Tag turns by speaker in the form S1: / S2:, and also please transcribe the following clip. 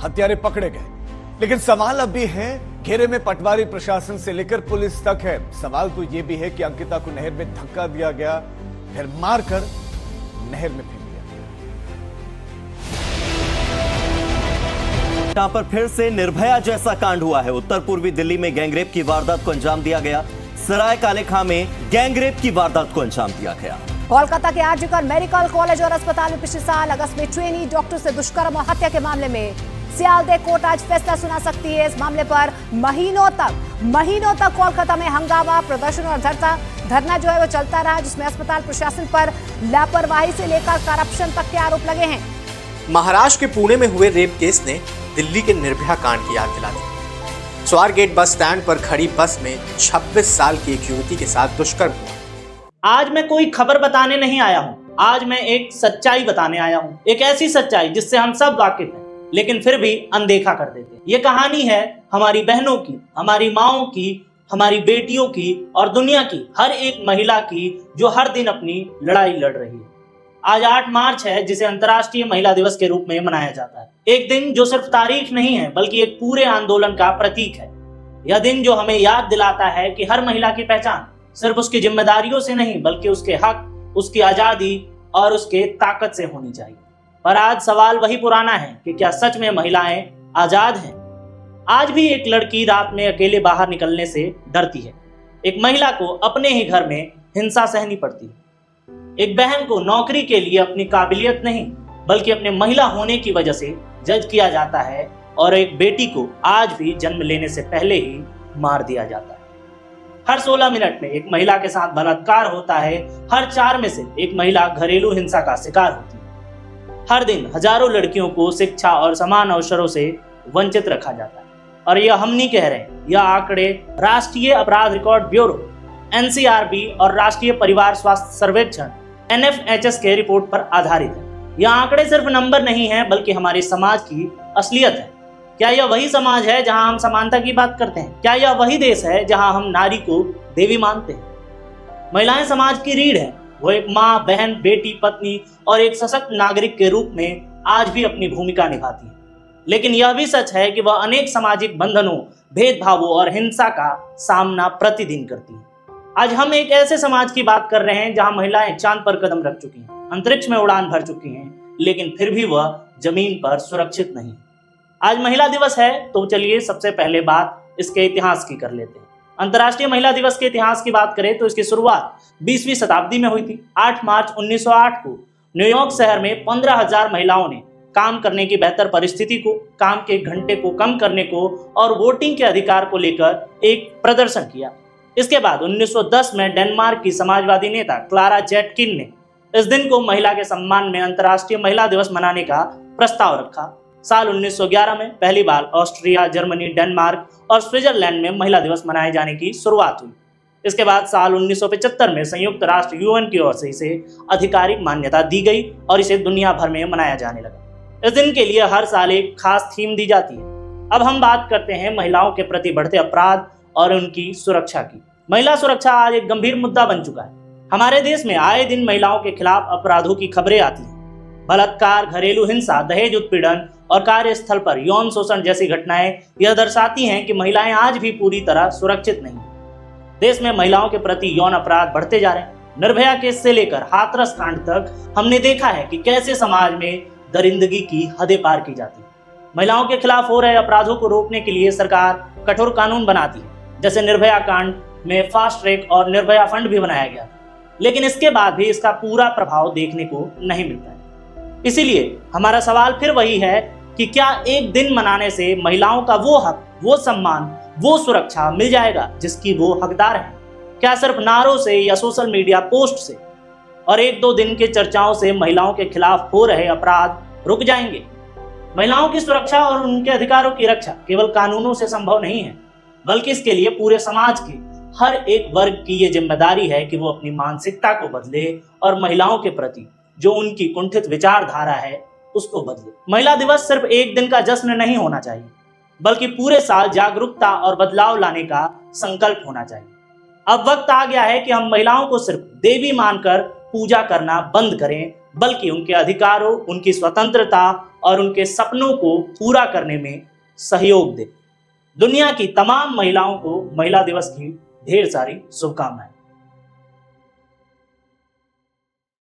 S1: हत्यारे पकड़े गए। लेकिन सवाल अब भी है, घेरे में पटवारी प्रशासन से लेकर पुलिस तक है। सवाल तो यह भी है कि अंकिता को नहर में धक्का दिया गया, फिर मारकर नहर में फेंक दिया।
S2: यहां पर फिर से निर्भया जैसा कांड हुआ है। उत्तर पूर्वी दिल्ली में गैंगरेप की वारदात को अंजाम दिया गया। सराय काले खां में गैंगरेप की वारदात को अंजाम दिया गया।
S3: कोलकाता के आरजीकर मेडिकल कॉलेज और अस्पताल में पिछले साल अगस्त में ट्रेनी डॉक्टर से दुष्कर्म और हत्या के मामले में सियालदह कोर्ट आज फैसला सुना सकती है। इस मामले पर महीनों तक कोलकाता में हंगामा, प्रदर्शन और धरना जो है वो चलता रहा, जिसमें अस्पताल प्रशासन पर लापरवाही से लेकर करप्शन तक के आरोप लगे हैं।
S4: महाराष्ट्र के पुणे में हुए रेप केस ने दिल्ली के निर्भया कांड की याद दिला दी। स्वारगेट बस स्टैंड पर खड़ी बस में 26 साल की एक युवती के साथ दुष्कर्म हुआ।
S5: आज मैं कोई खबर बताने नहीं आया हूँ, आज मैं एक सच्चाई बताने आया हूँ। एक ऐसी सच्चाई जिससे हम सब वाकिफ हैं, लेकिन फिर भी अनदेखा कर देते हैं। ये कहानी है हमारी बहनों की, हमारी माओं की, हमारी बेटियों की और दुनिया की हर एक महिला की जो हर दिन अपनी लड़ाई लड़ रही है। आज 8 मार्च है, जिसे अंतर्राष्ट्रीय महिला दिवस के रूप में मनाया जाता है। एक दिन जो सिर्फ तारीख नहीं है बल्कि एक पूरे आंदोलन का प्रतीक है। यह दिन जो हमें याद दिलाता है कि हर महिला की पहचान सिर्फ उसकी जिम्मेदारियों से नहीं बल्कि उसके हक, उसकी आजादी और उसके ताकत से होनी चाहिए। पर आज सवाल वही पुराना है कि क्या सच में महिलाएं आजाद हैं? आज भी एक लड़की रात में अकेले बाहर निकलने से डरती है। एक महिला को अपने ही घर में हिंसा सहनी पड़ती है। एक बहन को नौकरी के लिए अपनी काबिलियत नहीं बल्कि अपने महिला होने की वजह से जज किया जाता है, और एक बेटी को आज भी जन्म लेने से पहले ही मार दिया जाता है। हर 16 मिनट में एक महिला के साथ बलात्कार होता है। हर 4 में से एक महिला घरेलू हिंसा का शिकार होती है। हर दिन हजारों लड़कियों को शिक्षा और समान अवसरों से वंचित रखा जाता है। और यह हम नहीं कह रहे हैं, यह आंकड़े राष्ट्रीय अपराध रिकॉर्ड ब्यूरो NCRB और राष्ट्रीय परिवार स्वास्थ्य सर्वेक्षण NFHS के रिपोर्ट पर आधारित है। यह आंकड़े सिर्फ नंबर नहीं है बल्कि हमारे समाज की असलियत है। क्या यह वही समाज है जहां हम समानता की बात करते हैं? क्या यह वही देश है जहां हम नारी को देवी मानते हैं? महिलाएं समाज की रीढ़ है। वो एक माँ, बहन, बेटी, पत्नी और एक सशक्त नागरिक के रूप में आज भी अपनी भूमिका निभाती है। लेकिन यह भी सच है कि वह अनेक सामाजिक बंधनों, भेदभावों और हिंसा का सामना प्रतिदिन करती है। आज हम एक ऐसे समाज की बात कर रहे हैं जहां महिलाएं चांद पर कदम रख चुकी हैं, अंतरिक्ष में उड़ान भर चुकी हैं, लेकिन फिर भी वह जमीन पर सुरक्षित नहीं। आज महिला दिवस है, तो चलिए सबसे पहले बात इसके इतिहास की कर लेते हैं। अंतर्राष्ट्रीय महिला दिवस के इतिहास की बात करें तो इसकी शुरुआत 20वीं शताब्दी में हुई थी। 8 मार्च 1908 को न्यूयॉर्क शहर में 15,000 महिलाओं ने काम करने की बेहतर परिस्थिति को, काम के घंटे को कम करने को और वोटिंग के अधिकार को लेकर एक प्रदर्शन किया। इसके बाद 1910 में डेनमार्क की समाजवादी नेता क्लारा जेटकिन ने इस दिन को महिला के सम्मान में अंतर्राष्ट्रीय महिला दिवस मनाने का प्रस्ताव रखा। साल 1911 में पहली बार ऑस्ट्रिया, जर्मनी, डेनमार्क और स्विट्जरलैंड में महिला दिवस मनाए जाने की शुरुआत हुई। इसके बाद साल 1975 में संयुक्त राष्ट्र UN की ओर से इसे आधिकारिक मान्यता दी गई और इसे दुनिया भर में मनाया जाने लगा। इस दिन के लिए हर साल एक खास थीम दी जाती है। अब हम बात करते हैं महिलाओं के प्रति बढ़ते अपराध और उनकी सुरक्षा की। महिला सुरक्षा आज एक गंभीर मुद्दा बन चुका है। हमारे देश में आए दिन महिलाओं के खिलाफ अपराधों की खबरें आती हैं। बलात्कार, घरेलू हिंसा, दहेज उत्पीड़न और कार्यस्थल पर यौन शोषण जैसी घटनाएं यह दर्शाती हैं कि महिलाएं आज भी पूरी तरह सुरक्षित नहीं। देश में महिलाओं के प्रति यौन अपराध बढ़ते जा रहे हैं। निर्भया केस से लेकर हाथरस कांड तक हमने देखा है कि कैसे समाज में दरिंदगी की हदें पार की जाती है। महिलाओं के खिलाफ हो रहे अपराधों को रोकने के लिए सरकार कठोर कानून बनाती है, जैसे निर्भया कांड में फास्ट ट्रैक और निर्भया फंड भी बनाया गया। लेकिन इसके बाद भी इसका पूरा प्रभाव देखने को नहीं मिलता है। इसीलिए हमारा सवाल फिर वही है कि क्या एक दिन मनाने से महिलाओं का वो हक, वो सम्मान, वो सुरक्षा मिल जाएगा जिसकी वो हकदार है? क्या सिर्फ नारों से या सोशल मीडिया पोस्ट से और 1-2 दिन के चर्चाओं से महिलाओं के खिलाफ हो रहे अपराध रुक जाएंगे? महिलाओं की सुरक्षा और उनके अधिकारों की रक्षा केवल कानूनों से संभव नहीं है, बल्कि इसके लिए पूरे समाज के हर एक वर्ग की ये जिम्मेदारी है कि वो अपनी मानसिकता को बदले और महिलाओं के प्रति जो उनकी कुंठित विचारधारा है उसको बदले। महिला दिवस सिर्फ एक दिन का जश्न नहीं होना चाहिए, बल्कि पूरे साल जागरूकता और बदलाव लाने का संकल्प होना चाहिए। अब वक्त आ गया है कि हम महिलाओं को सिर्फ देवी मानकर पूजा करना बंद करें, बल्कि उनके अधिकारों, उनकी स्वतंत्रता और उनके सपनों को पूरा करने में सहयोग दे। दुनिया की तमाम महिलाओं को महिला दिवस की ढेर सारी शुभकामनाएं।